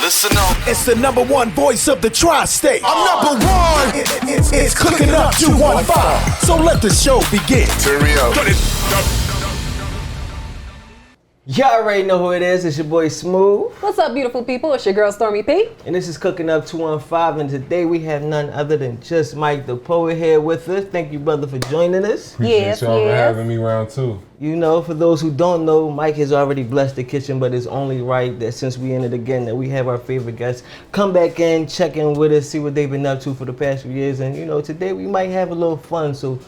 Listen up. It's the number one voice of the tri-state. I'm number one. It's Cooking Up 215. So let the show begin. Turn me up. Y'all already know who it is. It's your boy Smooth. What's up, beautiful people? It's your girl, Stormy P. And this is Cooking Up 215. And today we have none other than just Mike the Poet here with us. Thank you, brother, for joining us. Appreciate y'all for having me round two. You know, for those who don't know, Mike has already blessed the kitchen, but it's only right that since we in it again, that we have our favorite guests come back in, check in with us, see what they've been up to for the past few years. And, you know, today we might have a little fun, so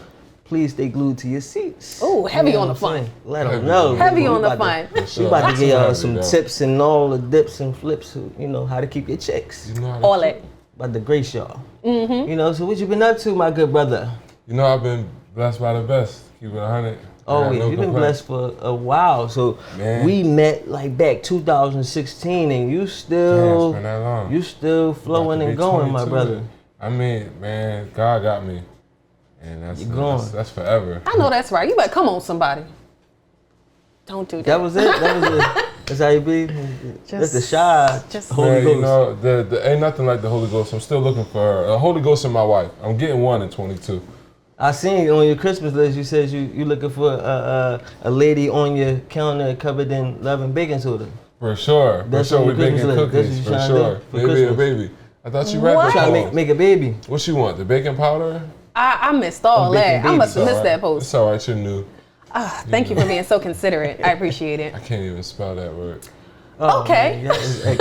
please stay glued to your seats. Oh, heavy on the fun. Let them know. Heavy on the fun. We about to give y'all some tips and all the dips and flips, you know, how to keep your chicks. All that. About to grace y'all. Mm-hmm. You know, so what you been up to, my good brother? You know, I've been blessed by the best. Keep it 100. Oh, yeah, you've been blessed for a while. So we met like back 2016, and you still, it's been that long. You still flowing and going, my brother. I mean, man, God got me. And that's forever. I know that's right. You better come on, somebody. Don't do that. That was it. That's how you be. That's the shy Holy Ghost. You know, the ain't nothing like the Holy Ghost. I'm still looking for her. A Holy Ghost in my wife. I'm getting one in 22. I seen on your Christmas list you said you looking for a lady on your calendar covered in love and baking soda. For sure. That's for sure. on We baking Christmas list. cookies. For sure. Maybe a baby. I thought you read What? the Trying to make a baby. What you want? The baking powder? I missed all that. I must have missed that It's post. all right. You're new. Thank you for being so considerate. I appreciate it. I can't even spell that word. Oh, Okay. Man,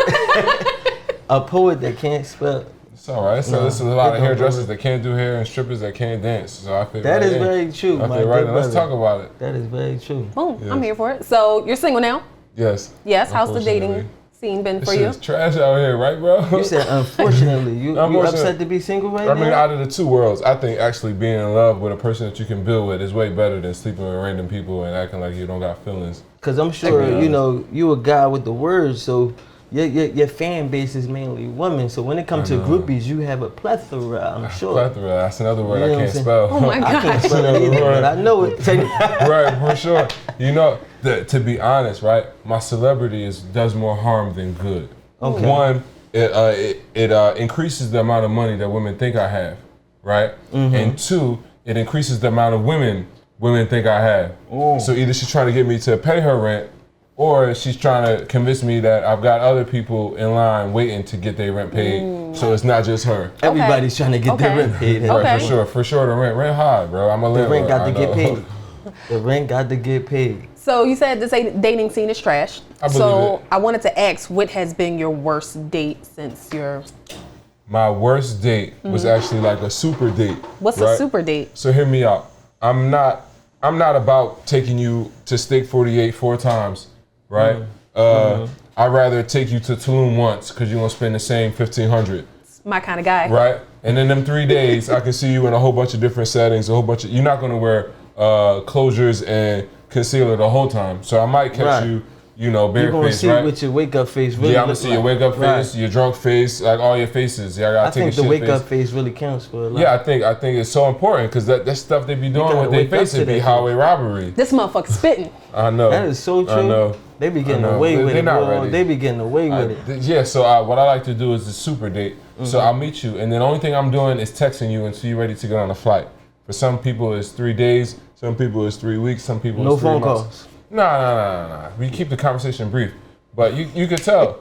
a poet that can't spell. It's all right. So this is a lot of hairdressers that can't do hair and strippers that can't dance. So I feel that is very true. I feel right. Let's talk about it. That is very true. Boom. Yes. I'm here for it. So you're single now? Yes. Yes. How's the dating scene been for you? It's trash out here, right, bro? You said unfortunately. You upset to be single right now? I mean, out of the two worlds, I think actually being in love with a person that you can build with is way better than sleeping with random people and acting like you don't got feelings. Because I'm sure, you know, you a guy with the words, so your fan base is mainly women. So when it comes to groupies, you have a plethora, I'm sure. Plethora, that's another word You know I can't spell. Oh my I God. can't spell it either, but I know it. Right, for sure. You know, to be honest, right, my celebrity does more harm than good. Okay. One, it increases the amount of money that women think I have, right? Mm-hmm. And two, it increases the amount of women think I have. Ooh. So either she's trying to get me to pay her rent, or she's trying to convince me that I've got other people in line waiting to get their rent paid. So it's not just her. Everybody's trying to get their rent paid. Right, for sure. The rent high, bro. I'm a landlord. The rent got to get paid. The rent got to get paid. So you said this dating scene is trash. I believe it. I wanted to ask, what has been your worst date since your... My worst date was actually like a super date. What's a super date? So hear me out. I'm not about taking you to Steak 48 4 times, right? I'd rather take you to Tulum once because you're gonna spend the same $1,500. My kind of guy. Right? And in them 3 days, I can see you in a whole bunch of different settings, you're not gonna wear closures and concealer the whole time. So I might catch you, you know, barefaced, right? You're gonna see what your wake up face really I'm gonna see your wake up face, your drunk face, like all your faces. Yeah, I think the wake up face really counts for a lot. Yeah, I think it's so important because that stuff they be doing with their face, it be highway robbery. This motherfucker spitting. I know. That is so true. I know. They be getting away with it. Not ready. They be getting away with it. Yeah, so what I like to do is a super date. So I'll meet you, and then the only thing I'm doing is texting you until you're ready to get on a flight. For some people, it's 3 days. Some people, it's 3 weeks. Some people, it's 3 months. No phone calls. Nah. We keep the conversation brief. But you could tell.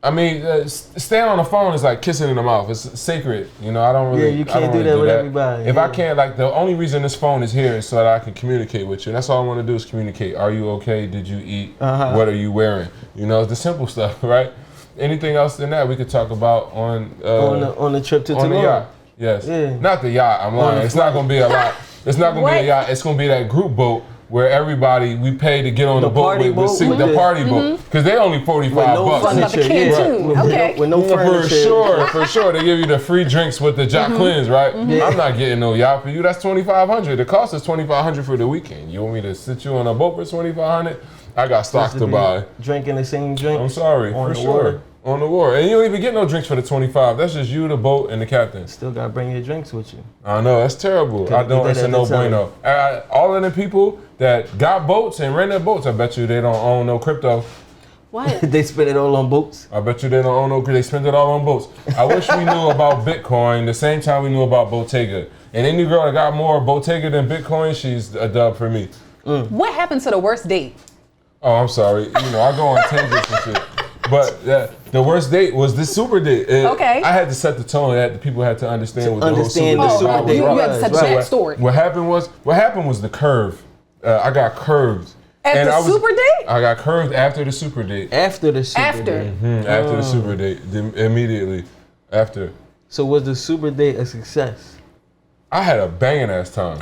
I mean, staying on the phone is like kissing in the mouth. It's sacred. You know, I don't really. Yeah, you can't do that with everybody. If I can't, like, the only reason this phone is here is so that I can communicate with you. That's all I want to do is communicate. Are you okay? Did you eat? What are you wearing? You know, the simple stuff, right? Anything else than that we could talk about on the trip to Tulum. On the yacht. Yes. Yeah. Not the yacht. I'm lying. It's not gonna be a lot. It's not gonna be a yacht. It's gonna be that group boat where everybody we pay to get on the boat with the party boat, because they only $45. With no furniture. For sure. They give you the free drinks with the Jack Cleanse, right? I'm not getting no yacht for you. That's $2,500. The cost is $2,500 for the weekend. You want me to sit you on a boat for $2,500? I got stocks to buy. Drinking the same drink. I'm sorry, for sure. On the water. And you don't even get no drinks for the 25. That's just you, the boat, and the captain. Still gotta bring your drinks with you. I know, that's terrible. I know it's a no bueno. All of the people that got boats and rent their boats, I bet you they don't own no crypto. What? They spend it all on boats. I bet you they don't own no, because they spend it all on boats. I wish we knew about Bitcoin the same time we knew about Bottega. And any girl that got more Bottega than Bitcoin, she's a dub for me. What happened to the worst date? Oh, I'm sorry. I go on tangents and shit. But the worst date was this super date. Okay. I had to set the tone that the people had to understand what the whole super date the was. super date. You had to set the backstory. What happened was the curve. I got curved. At the super date? I got curved after the super date. After the super date. After the super date, immediately after. So was the super date a success? I had a banging ass time.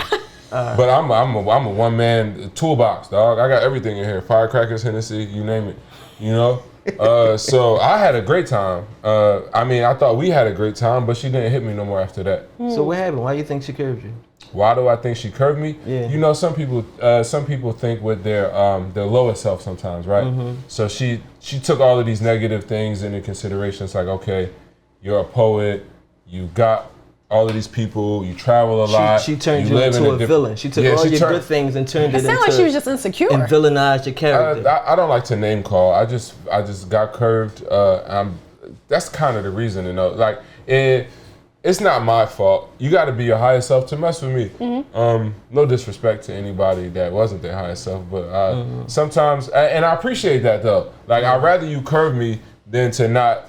But I'm a one man toolbox, dog. I got everything in here: firecrackers, Hennessy, you name it. So I had a great time. I thought we had a great time, but she didn't hit me no more after that. So what happened? Why do you think she curved you? Why do I think she curved me? Yeah. Some people think with their lowest self sometimes, right? So she took all of these negative things into consideration. It's like, okay, you're a poet, you got all of these people, you travel a lot. She turned you into a villain. She took all your good things and turned it into. It sounded like she was just insecure. And villainized your character. I don't like to name call. I just got curved. That's kind of the reason, Like it's not my fault. You got to be your highest self to mess with me. No disrespect to anybody that wasn't their highest self, but sometimes, and I appreciate that though. Like I'd rather you curve me than to not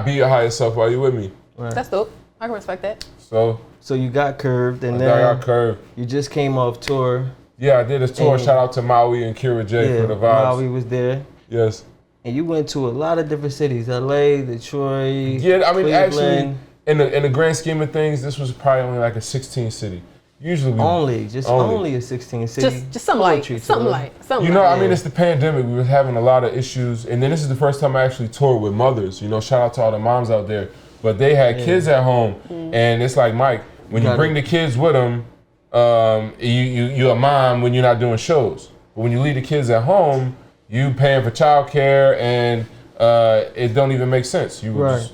be your highest self while you're with me. Right. That's dope. I can respect that. So you got curved, and I then got curved. You just came off tour. Yeah, I did a tour. Shout out to Maui and Kira J for the vibes. Maui was there. Yes. And you went to a lot of different cities: LA, Detroit. Yeah, I mean, Cleveland. actually, in the grand scheme of things, this was probably only like a 16 city. Usually, only a 16 city. Just something light. I mean, it's the pandemic. We were having a lot of issues, and then this is the first time I actually toured with mothers. Shout out to all the moms out there. But they had kids at home, and it's like, Mike, when you bring the kids with them, you're a mom when you're not doing shows. But when you leave the kids at home, you paying for childcare, and it don't even make sense. You just,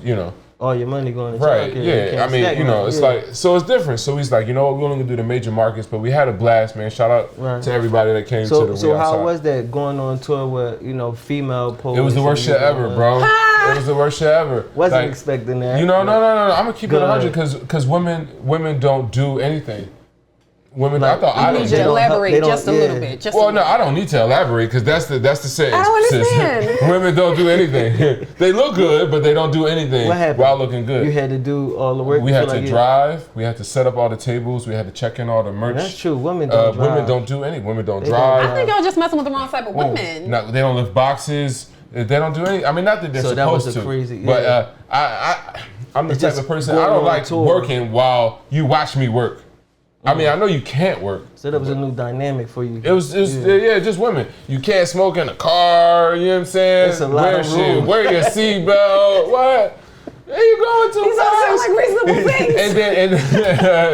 all your money going to right, childcare. Yeah. I mean, it's like, so it's different. So he's like, we're only gonna do the major markets, but we had a blast, man. Shout out to everybody that came to the So how was that going on tour with, female poets? It was the worst shit ever, bro. It was the worst shit ever. Wasn't expecting that. No. I'm gonna keep it 100 because women don't do anything. Women, I thought I need you to elaborate just a little bit. I don't need to elaborate because that's the saying. I don't understand. Women don't do anything. They look good, but they don't do anything while looking good. You had to do all the work. We had to drive. We had to set up all the tables. We had to check in all the merch. That's true. Women don't drive. Women don't do anything. Women don't drive. I think y'all just messing with the wrong type of women. No, they don't lift boxes. They don't do anything. I mean, not that they're supposed to. Crazy, but I'm the type of person, I don't like working while you watch me work. I mean, I know you can't work. So that was a new dynamic for you. It was just women. You can't smoke in the car, you know what I'm saying? That's a lot of rules. Wear your seatbelt, what? Where you going to? These all sound like reasonable things. and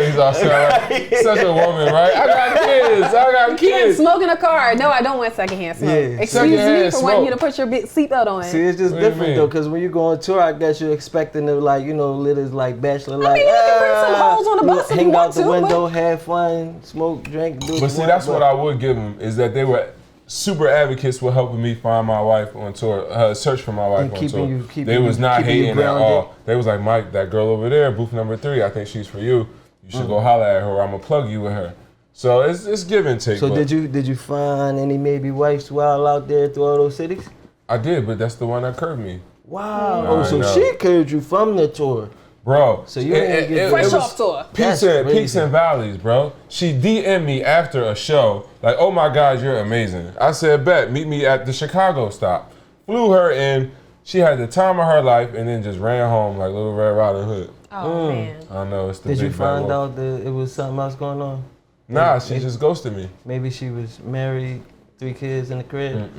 these all sound like such a woman, right? I got kids. You can't smoke in a car. No, I don't want secondhand smoke. Yeah. Excuse me for wanting you to put your seatbelt on. See, it's just different though, because when you go on tour, I guess you're expecting to lit as like bachelor life. I mean, you can bring some holes on the bus if you want to. Hang out the window, have fun, smoke, drink, do. But see, that's what I would give them is that they were super advocates for helping me find my wife on tour, search for my wife on tour. They was not hating at all. They was like, Mike, that girl over there, booth number 3, I think she's for you. You should go holler at her, or I'm gonna plug you with her. So it's give and take. So did you find any maybe wives while out there through all those cities? I did, but that's the one that curved me. Wow. So she curved you from the tour. Bro, so you didn't get fresh off tour. Peaks and valleys, bro. She DM'd me after a show, like, oh my God, you're amazing. I said, bet, meet me at the Chicago stop. Flew her in, she had the time of her life, and then just ran home like Little Red Riding Hood. Oh, man. I know, it's the Did big you find out that it was something else going on? Nah, she just ghosted me. Maybe she was married, 3 kids in the crib.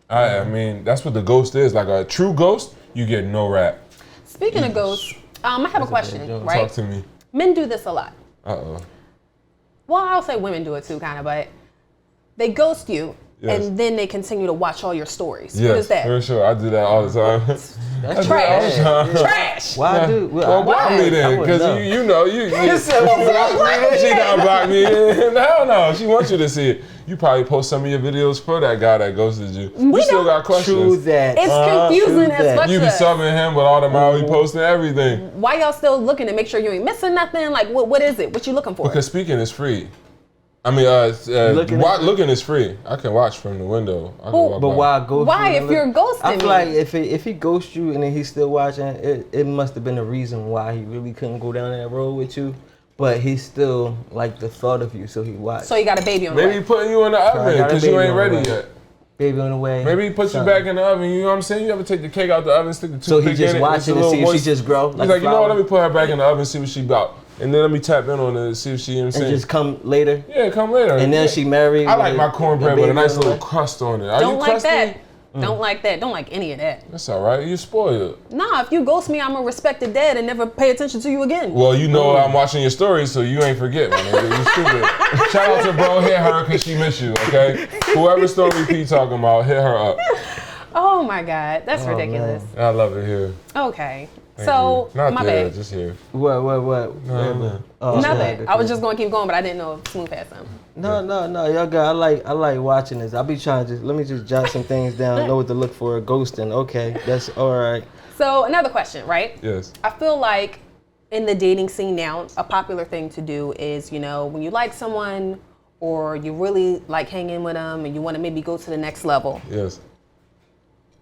I mean, that's what the ghost is. Like a true ghost, you get no rap. Speaking of ghosts, I have a question, right? Talk to me. Men do this a lot. Uh-oh. Well, I'll say women do it too, kind of, but they ghost you, and then they continue to watch all your stories. Yes, what is that? for sure. I do that all the time. That's Trash. Yeah. Trash. Why do? Well, block me then, because you know you said, well, block me. she gonna block me. Hell no, she wants you to see it. You probably post some of your videos for that guy that ghosted you. You still got questions. True that. It's confusing as fuck. You be subbing him with all the miles he posting everything. Why y'all still looking to make sure you ain't missing nothing? Like, what is it? What you looking for? Because speaking is free. I mean, looking is free. I can watch from the window. I can walk But by. why ghost? Why, if you're ghosting I feel me? like if he ghosts you and then he's still watching, it must have been a reason why he really couldn't go down that road with you. But he still like the thought of you, so he watched. So you got a baby on the Maybe way. he putting you in the oven because you ain't ready yet. Baby on the way. Maybe he puts you back in the oven. You know what I'm saying? You ever take the cake out the oven, stick the toothpick in it? So he just watching to see if she just grow. He's like, you know what? Let me put her back in the oven, see what she about. And then let me tap in on it and see if she, you know what I'm saying? And just come later. Yeah, come later. And then she married. I like my cornbread with a nice little crust on it. Are Don't you like crusty? that. Don't like that. Don't like any of that. That's all right. You spoiled. Nah, if you ghost me, I'm gonna respect the dead and never pay attention to you again. Well, you know I'm watching your stories, so you ain't forget, man. You stupid. Shout out to bro, hit her because she miss you, okay? Whoever story P talking about, hit her up. Oh my God, that's ridiculous. I love it here. Okay, Thank so you. Not my there, bad. just here. What? No. Oh, Nothing. okay. I was just gonna keep going, but I didn't know if Smooth had something. No, y'all got. I like watching this. I'll be trying to let me just jot some things down. Know what to look for. Ghosting. Okay, that's all right. So another question, right? Yes. I feel like in the dating scene now, a popular thing to do is, you know, when you like someone or you really like hanging with them and you want to maybe go to the next level. Yes.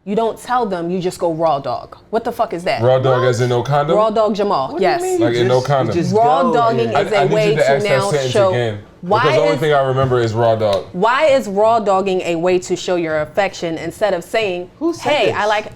You don't tell them, you just go raw dog. What the fuck is that? Raw dog as in no condom? Raw dog Jamal, What yes. do you mean? Like in no condom. Raw dogging is I a need way you to to ask that now sentence show. again. Because the only thing I remember is raw dog. Why is raw dogging a way to show your affection instead of saying, Who said hey, this? I like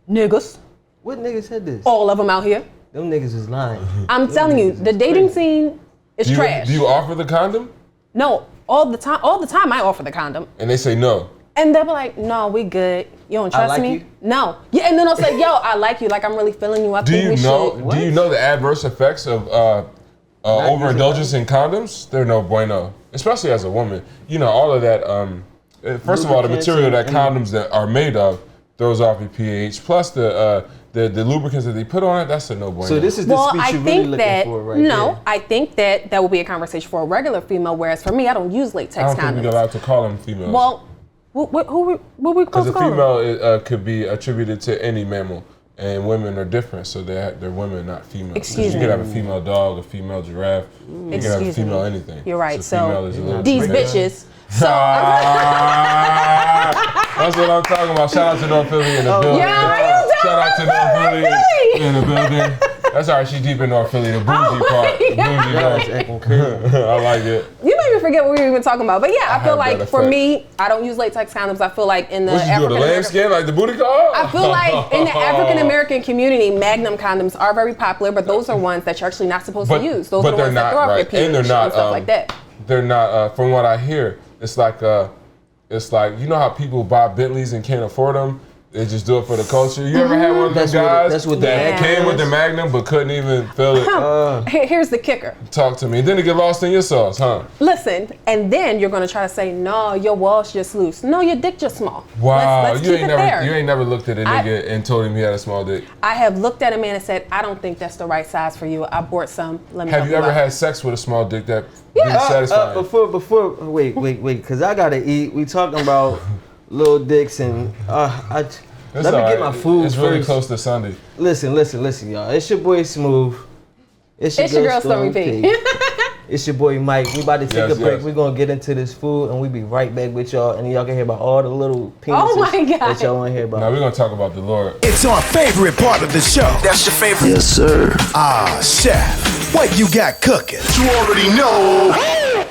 niggas, What niggas said this? all of them out here. Them niggas is lying. I'm telling you, the dating scene is trash. Do you offer the condom? No, all the time I offer the condom. And they say no. And they'll be like, no, we good. You don't trust like me? you? No. Yeah, and then I'll say, yo, I like you. Like, I'm really feeling you. I Do think you we know? should. Do you know the adverse effects of overindulgence in condoms? They're no bueno, especially as a woman. You know all of that. First of all, the material that condoms that are made of throws off your pH. Plus the lubricants that they put on it. That's a no bueno. So this is the Well, speech I you're really think looking that, for right no, there. I think that will be a conversation for a regular female, whereas for me, I don't use I latex don't think we're condoms. allowed to call them females. Well, what we because supposed a to call them? female could be attributed to any mammal, and women are different, so they're women, not females. Excuse you me. could have a female dog, a female giraffe. You could have a Excuse me. female anything. You're right. female So is a little these bit- bitches. So That's what I'm talking about. Shout out to North Philly in the building. yeah, you Shout out to North Philly Philly. in the building. That's all right. She deep in North Philly. The bougie part. The bougie Y'all is part. acting crazy. I like it. You made me forget what we were even talking about. But yeah, I feel have like that for effect. me, I don't use latex condoms. I feel like in the What you do? The African American, lambskin, like the booty call? I feel like in the African American community, Magnum condoms are very popular, but those are ones that you're actually not supposed to use. Those are the they're ones not that throw off your right, pH and they're not stuff like that. They're not. From what I hear, it's like you know how people buy Bentleys and can't afford them. They just do it for the culture. You ever had one of those guys That's what the that Magnum came with is? the Magnum but couldn't even feel it? Here's the kicker. Talk to me. Then it get lost in your sauce, huh? Listen, and then you're gonna try to say, no, your wall's just loose. No, your dick just small. Wow, Let's you keep ain't it there. never looked at a nigga and told him he had a small dick. I have looked at a man and said, I don't think that's the right size for you. I bought some. Let me Have help you ever out. had sex with a small dick that didn't satisfy you? Before, wait, because I gotta eat. We talking about little dicks and It's let me all get right. my food It's first. really close to Sunday. Listen, y'all. It's your boy Smooth. It's your girl Stormy P. It's your boy Mike. We about to take Yes, a break. yes. We're gonna get into this food and we be right back with y'all. And y'all can hear about all the little penises Oh my God. that y'all want to hear about. Now we're gonna talk about the Lord. It's our favorite part of the show. That's your favorite. Yes, sir. Ah, chef, what you got cooking? You already know.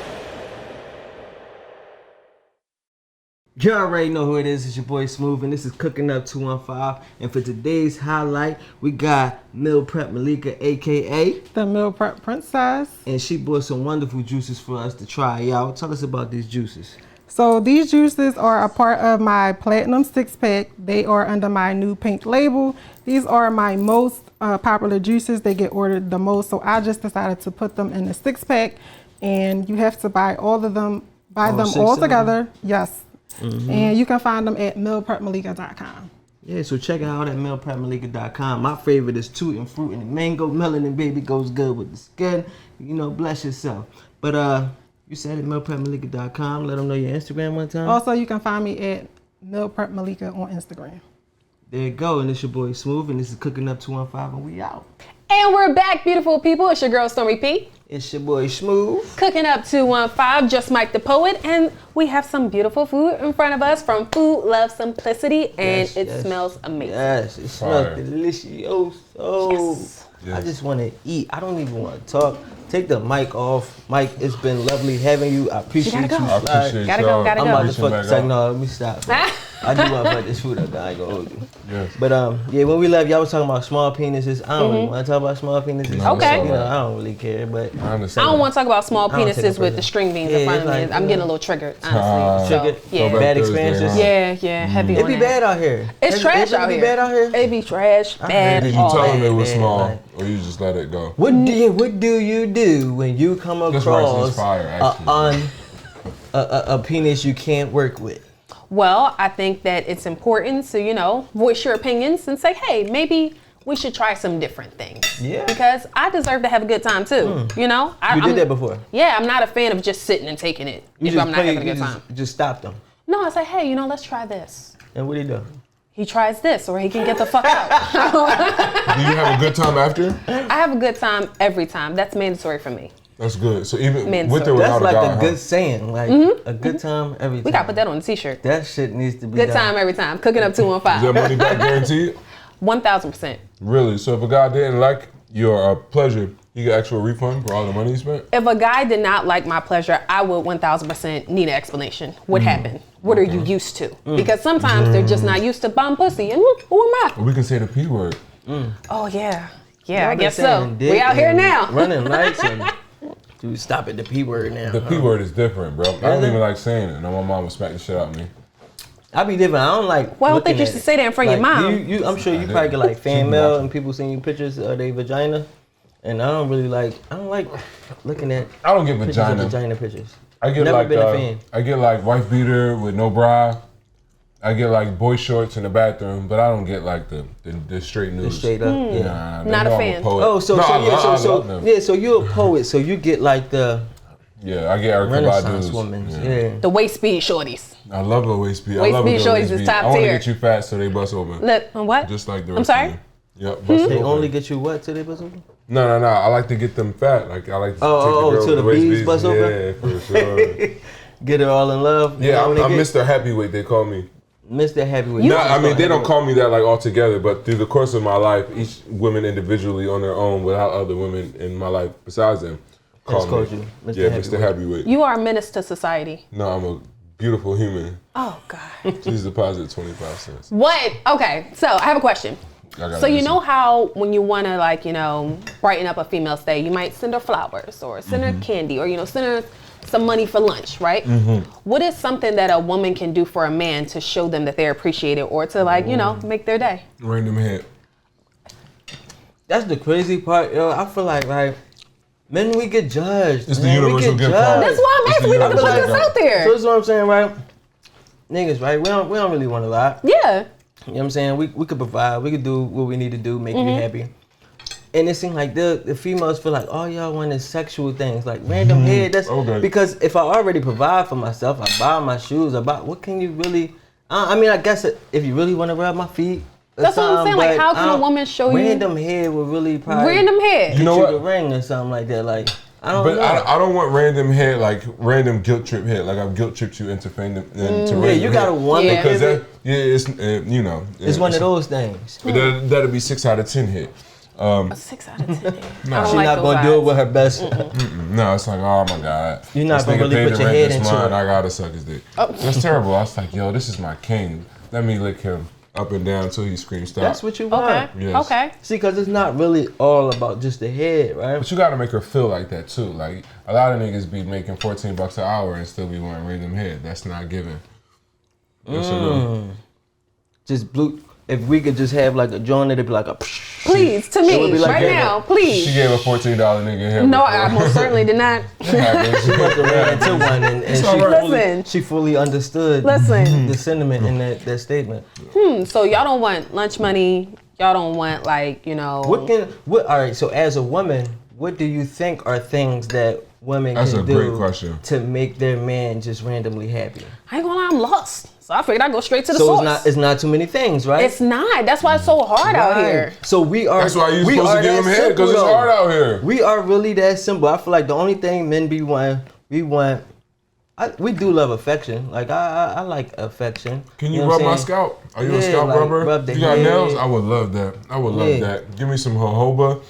You already know who it is. It's your boy Smooth, and this is Cooking Up 215. And for today's highlight, we got Meal Prep Malika, aka The Meal Prep Princess. and she brought some wonderful juices for us to try out. Tell us about these juices. So these juices are a part of my Platinum 6-pack. They are under my new pink label. These are my most popular juices. They get ordered the most, so I just decided to put them in the 6-pack. And you have to buy all of them, buy All them 6 all of them? together. Yes. And you can find them at mealprepmalika.com. Yeah, so check it out at mealprepmalika.com. My favorite is Tootin' Fruit and Mango. Melanin, baby, goes good with the skin. You know, bless yourself. But you said at mealprepmalika.com. Let them know your Instagram one time. Also, you can find me at mealprepmalika on Instagram. There you go. And it's your boy Smooth, and this is Cooking Up 215, and we out. And we're back, beautiful people. It's your girl, Stormy P. It's your boy Smooth. Cooking Up 215, just Mike the Poet. And we have some beautiful food in front of us from Food Love Simplicity. And Yes, it yes. smells amazing. Yes, it smells Fire. delicious. Yes. I just want to eat. I don't even want to talk. Take the mic off. Mike, it's been lovely having you. I appreciate you. gotta go. I appreciate Gotta go, y'all. gotta I'm go. about to Reaching fuck back the second. out. No, let me stop. I do want to fuck this food up. I ain't gonna hold you. Yes. But yeah, when we left, y'all was talking about small penises. I don't really want to talk about small penises. No, Okay. You know, I don't really care, but I I understand. don't want to talk about small I don't take it penises with personal. the string beans Yeah, in front it's of me. like, I'm yeah. getting a little triggered, honestly. So, Triggered? yeah. Throwback Bad Thursday, experiences? huh? Yeah, heavy it on be that. bad out here. It's trash it out be here. bad out here. It be trash, bad, Did you all tell that. them it was Yeah, small, like- or you just let it go? What do you do when you come This rice across is fire, actually. a penis you can't work with? Well, I think that it's important to, voice your opinions and say, hey, maybe we should try some different things. Yeah. Because I deserve to have a good time too. You did that before. Yeah, I'm not a fan of just sitting and taking it if I'm not having a good time. Just stop them. No, I say, hey, let's try this. And what do you do? He tries this, or he can get the fuck out. Do you have a good time after? I have a good time every time. That's mandatory for me. That's good. So even Man, with so- or without That's like a guy, a good saying. Like a good time every time. We gotta put that on a t-shirt. That shit needs to be Good done. time every time. Cooking Up Is that 215. money back guaranteed? 1,000%. Really? So if a guy didn't like your pleasure, you get actual refund for all the money you spent? If a guy did not like my pleasure, I would 1,000% need an explanation. What happened? What are you used to? Because sometimes they're just not used to bum pussy. And who am I? We can say the P word. Oh, yeah. Yeah, Y'all I been guess so. saying dick We out here and now. Running lights and dude, stop it. The P word now. The P word is different, bro. I don't Really? even like saying it. No, my mom would smack the shit out of me. I be different. I don't like. Well, I don't think looking you at should it. say that in front of your Like, mom. You, I'm sure you I probably did. get like She fan be mail watching. and people send you pictures of their vagina, and I don't really like. I don't like looking at I don't get pictures of vagina. vagina pictures. I get Never like been a fan. I get like wife beater with no bra. I get like boy shorts in the bathroom, but I don't get like the straight nudes. Straight up. Yeah. Nah, they Not a know I'm fan. poet. Oh, so No, so I yeah, love so them. yeah, so you're a poet, so you get like the Yeah, I get Erica Renaissance Badu's. women. Yeah. Yeah. The waist speed shorties. I love a waist beat. I Waist love a beat good shorties waist is beat. top I want to tier. get you fat so they bust open. Look, what? Just like the rest I'm sorry? of you. Yep, bust They open. only get you what to the bosom? No. I like to get them fat. Like I like to take the girl to with the the waist bees beats. bust open? Yeah, for sure. Get her all in love. Yeah, I'm When they get- Mr. Heavyweight. They call me. Mr. Heavyweight. You- No, I mean they don't call me that like all together, but through the course of my life, each woman individually on their own, without other women in my life besides them, call called me. you Mr. Yeah, Heavyweight. Mr. Heavyweight. You are a menace to society. No, I'm a beautiful human. Oh, God. Please deposit 25 cents. What? Okay, so I have a question. I gotta So you listen. know how when you want to brighten up a female's day, you might send her flowers or send her candy or send her some money for lunch, right? What is something that a woman can do for a man to show them that they're appreciated or to make their day? Random hit. That's the crazy part, yo. I feel like men, we get judged. It's the man. We universal get gift judged. card. That's why I'm It's asking. the We got to put universal this gift out there. So that's what I'm saying, right? Niggas, right? We don't really want a lot. Yeah. You know what I'm saying? We could provide. We could do what we need to do, make you happy. And it seems like the females feel like all y'all want is sexual things, like random head. That's Okay. because if I already provide for myself, I buy my shoes, what can you really? I mean, I guess if you really want to rub my feet. or That's what I'm something, saying, like, but how can I a don't- woman show you- random head would really probably Random head. get You know you what? the ring or something like that. Like I don't But know. I don't want random head, like random guilt trip head. Like I've guilt tripped you into fandom. Yeah, you got to want Yeah. Because it. it's It's one of those things. That'd be 6 out of 10 hit. A 6 out of 10. I don't She's like not those gonna do it odds. with her best. No, it's like, oh my God. You're not This gonna nigga really paid put the your rent head this into month, it. I gotta suck his dick. That's terrible. I was like, yo, this is my king. Let me lick him up and down until he screams stop. That's what you want. Okay. Yes. Okay. See, because it's not really all about just the head, right? But you gotta make her feel like that too. Like a lot of niggas be making $14 an hour and still be wanting random head. That's not giving. Yes or no? Just blue. If we could just have like a joint, it'd be like a. Please, to would me, be like right giving- now, please. She gave a $14 nigga hair. No, I most certainly did not. Into one, and all right. Listen. she fully understood Listen. the sentiment in that statement. So y'all don't want lunch money. Y'all don't want All right, so as a woman, what do you think are things that women That's can a great do question. to make their man just randomly happy? I ain't gonna lie, I'm lost. So I figured I'd go straight to the So source. it's not too many things, right? It's not. That's why it's so hard out Right. here. So we are. That's why you're we supposed to are give that him head, because it's simple, hard out here. We are really that simple. I feel like the only thing men be wanting, we do love affection. Like I like affection. Can you know rub what I'm my saying? scalp? Are you a Yeah, scalp like, rubber? rub the You got head. nails? I would love that. I would love Yeah. that. Give me some jojoba.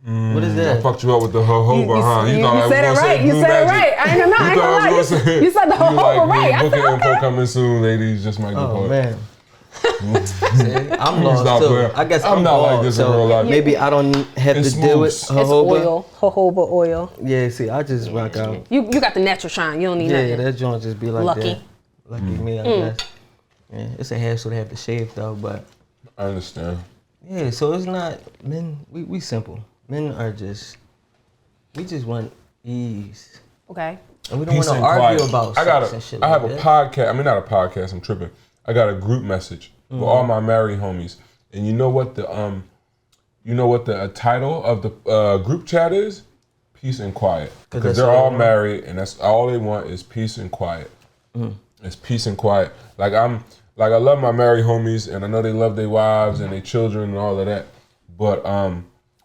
What is I that? fucked you up with the jojoba, huh? You thought I was said it gonna say right. You blue said it magic. right. I ain't gonna lie. I was gonna say- You said the You whole like, right. I booking said info okay. coming soon, ladies. Just might Oh depart. man. See, I'm lost Stop too. playing. I guess I'm not like this in so real life. Maybe I don't have It's to deal with smooth. It's jojoba. oil. Jojoba oil. Yeah, see, I just rock out. You got the natural shine. You don't need Yeah, nothing. that joint just be like Lucky. that. Lucky me, I guess. Yeah, it's a hassle to have to shave though, but I understand. yeah. So it's not men. We simple. Men are just. We just want ease, Okay. and we don't want Peace to and argue quiet. about sex and shit I like have a that. podcast. I mean, not a podcast. I'm tripping. I got a group message with all my married homies, and you know what the title of the group chat is? Peace and quiet. Because that's they're all all they want. married, and that's all they want is peace and quiet. It's peace and quiet. Like I love my married homies, and I know they love their wives and their children and all of that. But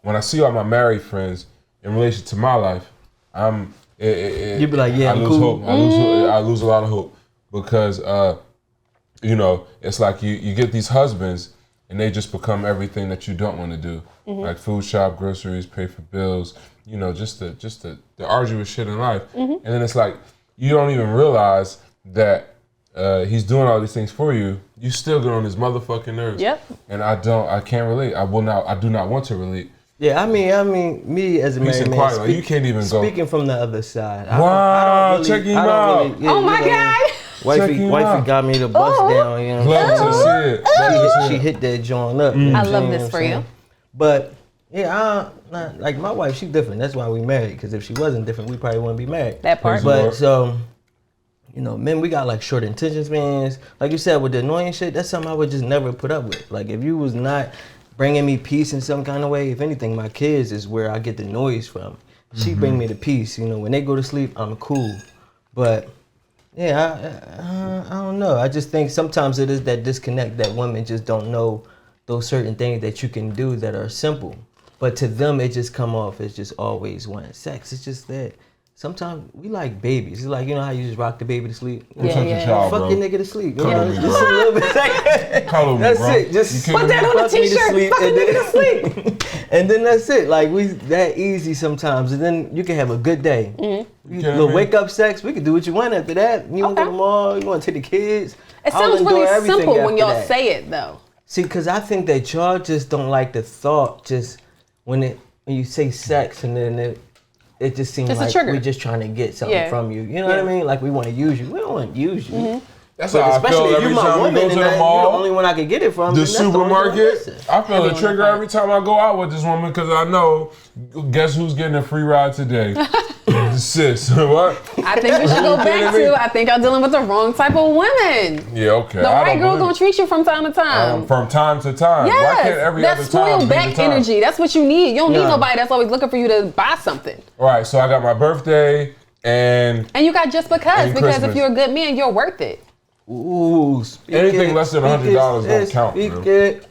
when I see all my married friends in relation to my life, You be like, yeah, I I'm lose cool. hope. I lose a lot of hope because it's like you get these husbands and they just become everything that you don't want to do, like food shop, groceries, pay for bills, just the arduous shit in life. And then it's like you don't even realize that he's doing all these things for you. You still get on his motherfucking nerves. Yep. And I can't relate. I do not want to relate. Yeah, I mean, me as a Peace married and man. quiet. Like, you can't even go. Speaking from the other side. Wow, check him out. Yeah, Oh my you know, God. Check him Wifey out. got me the bust down. You know, Love to see it. Love to see she it. hit that joint up. You know I what love I'm this saying? for you. But yeah, like my wife, she's different. That's why we married. Because if she wasn't different, we probably wouldn't be married. That part. Praise the Lord. But so, men, we got like short intentions, man. Like you said, with the annoying shit, that's something I would just never put up with. Like if you was not bringing me peace in some kind of way, if anything, my kids is where I get the noise from. She bring me the peace. When they go to sleep, I'm cool. But yeah, I don't know. I just think sometimes it is that disconnect that women just don't know those certain things that you can do that are simple. But to them, it just come off as just always wanting sex. It's just that sometimes we like babies. It's like, how you just rock the baby to sleep? Go touch your child, Fuck bro. your nigga to sleep. Cuddle me, Just bro. a little bit like Cuddle me, that's bro. it. Just You kidding Put that me? on a fuck me to t-shirt. sleep, Fuck a and nigga then- to sleep. and then that's it. Like we that easy sometimes, and then you can have a good day. kidding The me? wake up sex, we can do what you want after that. You want to go to Okay. the mall, you want to take the kids. It I'll sounds endure really everything simple when after y'all that. say it though. See, because I think that y'all just don't like the thought. Just when you say sex, and then it just seems It's a like trigger. we're just trying to get something Yeah. from you. You know what I Yeah. mean? Like we want to use you. We don't want to use you. That's But how I especially feel if you're every my time we woman go and to the you're the mall. only one I can get it from. The then that's only one supermarket, listen. I feel a Everyone trigger that every time I go out with this woman because I know, guess who's getting a free ride today? Sis, what? I think we should go back kidding me? to. I think y'all dealing with the wrong type of women. Yeah, okay. The I right don't girl believe gonna it. treat you from time to time. From time to time. Why can't every that other time spoiled be the back time? energy. That's what you need. You don't need Yeah. nobody that's always looking for you to buy something. Right, so I got my birthday and And you got just because. And Because Christmas. if you're a good man, you're worth it. Ooh, speak Anything it, less than speak it, $100 don't speak count, it. man.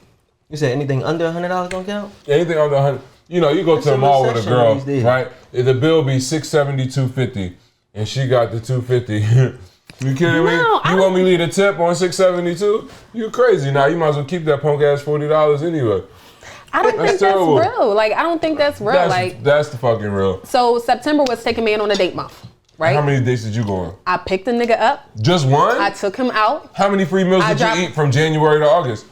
You said anything under $100 don't count? anything under 100. You go It's to the a mall with a recession girl, these days. right? If the bill be $670, $250, and she got the $250. You kidding me? No, I You want me to leave a tip on $672? You crazy. Now you might as well keep that punk ass $40 anyway. I don't That's think terrible. that's real. Like, I don't think that's real. That's the fucking real. So September was Take a Man on a Date month, right? How many dates did you go on? I picked a nigga up. Just one? I took him out. How many free meals I did dropped- you eat from January to August?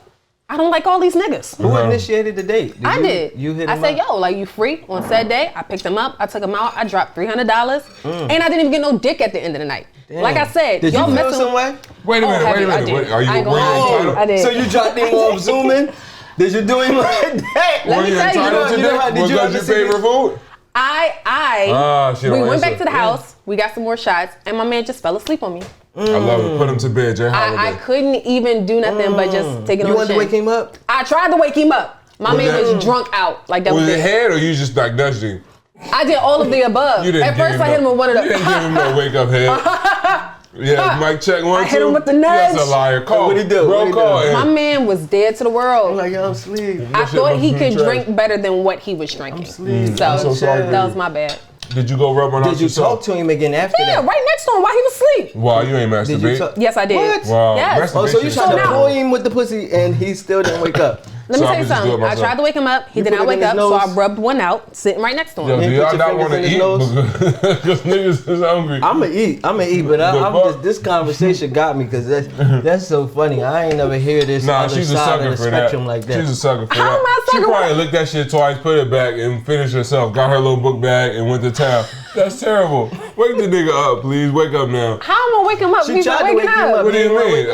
I don't like all these niggas. Who initiated the date? I you, did. You hit I him said, up? yo, like, you free on said day? I picked him up. I took him out. I dropped $300. And I didn't even get no dick at the end of the night. Damn. Like I said, Did you y'all feel messing some way? Wait a minute, heavy, wait a I minute. did. Wait, are you I ain't gonna lie, entitled? I did. So you dropped him off zooming? Did you do him like that? Let me tell you. Did you Was ever your see favorite food? We don't went back answer. to the house. We got some more shots, and my man just fell asleep on me. I love it. Put him to bed, Jay Holiday. I couldn't even do nothing but just take it You on wanted the to wake chin. him up? I tried to wake him up. My man that- was drunk out. Like that was Was it it. head or you just like nudged him? I did all of the above. You didn't At give first, I hit him with one of You didn't give him no wake up head. Yeah, Mike check 1, 2. I hit him with the nudge. That's a liar. Call. What'd he do? Bro, What'd he call do? him. My man was dead to the world. I'm like, yo, I'm asleep. I shit thought must he have could been drink better than what he was drinking. asleep. So, I'm so sorry, that dude. was my bad. Did you go rub on Did you talk to him again after Yeah, that? right next to him while he was asleep. Wow, you ain't Did you masturbate. talk? Yes, I did. What? Wow. Yes. Oh, so you masturbation. tried to So pull now- him with the pussy and he still didn't wake up? Let So me I'ma tell you just do it something. I myself. tried to wake him up. He You did put not it wake in his up, so I nose? rubbed one out, sitting right next to him. Yo, do Put y'all your not fingers want to in his eat nose. because niggas is hungry? I'ma eat, but The I'm fuck? just, this conversation got me because that's so funny. I ain't never hear this Nah, other she's a side sucker of the for that. spectrum like that. She's a sucker for How that. am I a She sucker? probably looked that shit twice, put it back, and finished herself. Got her little book bag and went to town. That's terrible. Wake the nigga up, please. Wake up now. How am I gonna wake him up? She He's tried to waking wake him up. What do you Wake mean?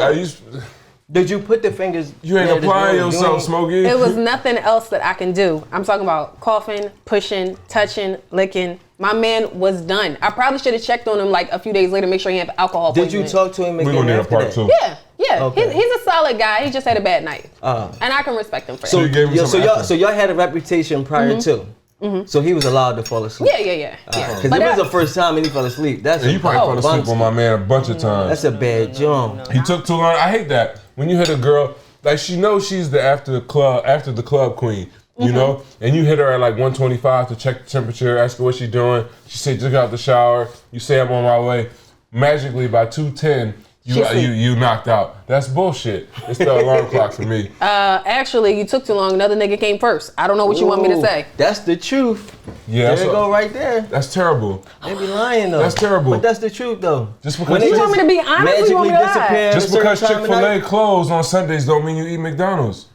up. Did you put the fingers? You ain't there this applying morning? You yourself, ain't- Smokey. It was nothing else that I can do. I'm talking about coughing, pushing, touching, licking. My man was done. I probably should have checked on him like a few days later, make sure he had alcohol Did poisoning. you talk to him We're again gonna need a after part that? two. Yeah. Okay. He's a solid guy. He just had a bad night. Uh. And I can respect him for So, you gave him yo, some so y'all, effort. so y'all had a reputation prior to. So he was allowed to fall asleep. Yeah. Because But it was that- the first time and he fell asleep. That's And you probably fell asleep bunsky. on my man a bunch of times. That's a bad jump. He took too long. I hate that. When you hit a girl, like she knows she's the after the club queen, you know? And you hit her at like 125 to check the temperature, ask her what she doing. She say, just got out the shower. You say, I'm on my way. Magically, by 2:10, you knocked out. That's bullshit. It's the alarm clock for me. Actually, you took too long. Another nigga came first. I don't know what you want me to Ooh, say. That's the truth. Yeah, There you go right there. That's terrible. They be lying though. That's terrible. But that's the truth though. Just because When they you want me to be honest or you want me to lie? disappear at Just a certain because time of Chick-fil-A night, closed on Sundays don't mean you eat McDonald's.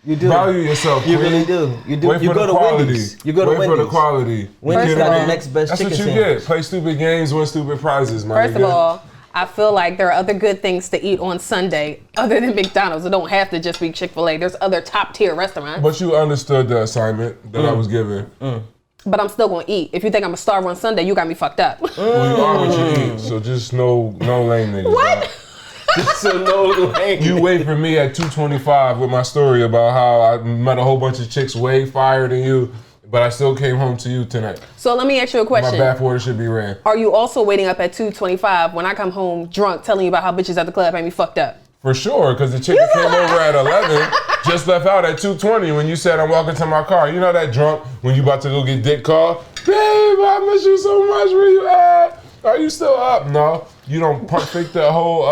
you do. Value yourself, You queen. really do. You do. Wait You for go the to quality. Wendy's. You go to Wait for the Wendy's. quality. Wendy's First got of the all, next best That's chicken what you sandwich. get. Play stupid games, win stupid prizes, my First of nigga. all, I feel like there are other good things to eat on Sunday other than McDonald's. It don't have to just be Chick-fil-A. There's other top tier restaurants. But you understood the assignment that I was given. But I'm still gonna eat. If you think I'm a starve on Sunday, you got me fucked up. Well, you are what you eat, so just no lame niggas. What? right? So no lane. You wait for me at 2:25 with my story about how I met a whole bunch of chicks way fire than you, but I still came home to you tonight. So let me ask you a My question. bathwater should be ran. Are you also waiting up at 2:25 when I come home drunk telling you about how bitches at the club had me fucked up? For sure, because the chick that came over at 11 just left out at 2:20 when you said I'm walking to my car. You know that drunk when you about to go get dick called? Babe, I miss you so much. Where you at? Are you still up? No, you don't fake the whole,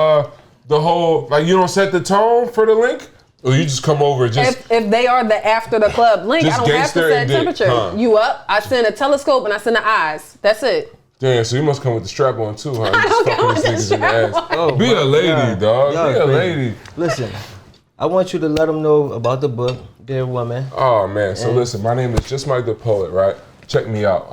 like you don't set the tone for the link? Or you just come over just... If they are the after the club link, I Just don't have to gangster set and dick, temperature. huh? You up? I send a telescope and I send the eyes. That's it. Damn, so you must come with the strap on too, huh? You I just don't come fucking with the these niggas in the strap ass. Oh, Be my a lady, God. dog. Y'all Be a crazy. lady. Listen, I want you to let them know about the book, Dear Woman. Oh man, so listen, my name is Just Mike the Poet, right? Check me out.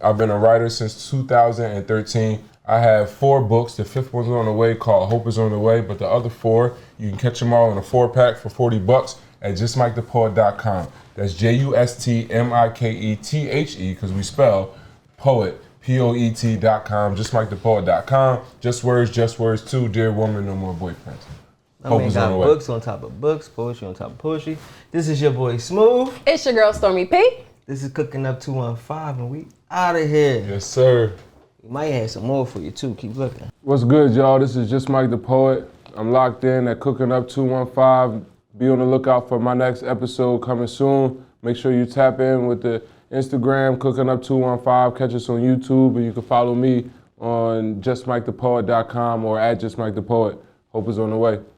I've been a writer since 2013. I have 4 books. The 5th one's on the way called Hope is on the Way, but the other 4, you can catch them all in a 4-pack for $40 at justmikethepoet.com. That's JUSTMIKETHE, because we spell poet, POET.com, justmikethepoet.com. Just words too, dear woman, no more boyfriends. I Hope mean, is on got the way. books on top of books, poetry on top of poetry. This is your boy Smooth. It's your girl Stormy P. This is Cooking Up 215, and we out of here. Yes, sir. We might have some more for you too. Keep looking. What's good, y'all? This is Just Mike the Poet. I'm locked in at Cooking Up 215. Be on the lookout for my next episode coming soon. Make sure you tap in with the Instagram, Cooking Up 215. Catch us on YouTube, and you can follow me on justmikethepoet.com or at justmikethepoet. Hope is on the way.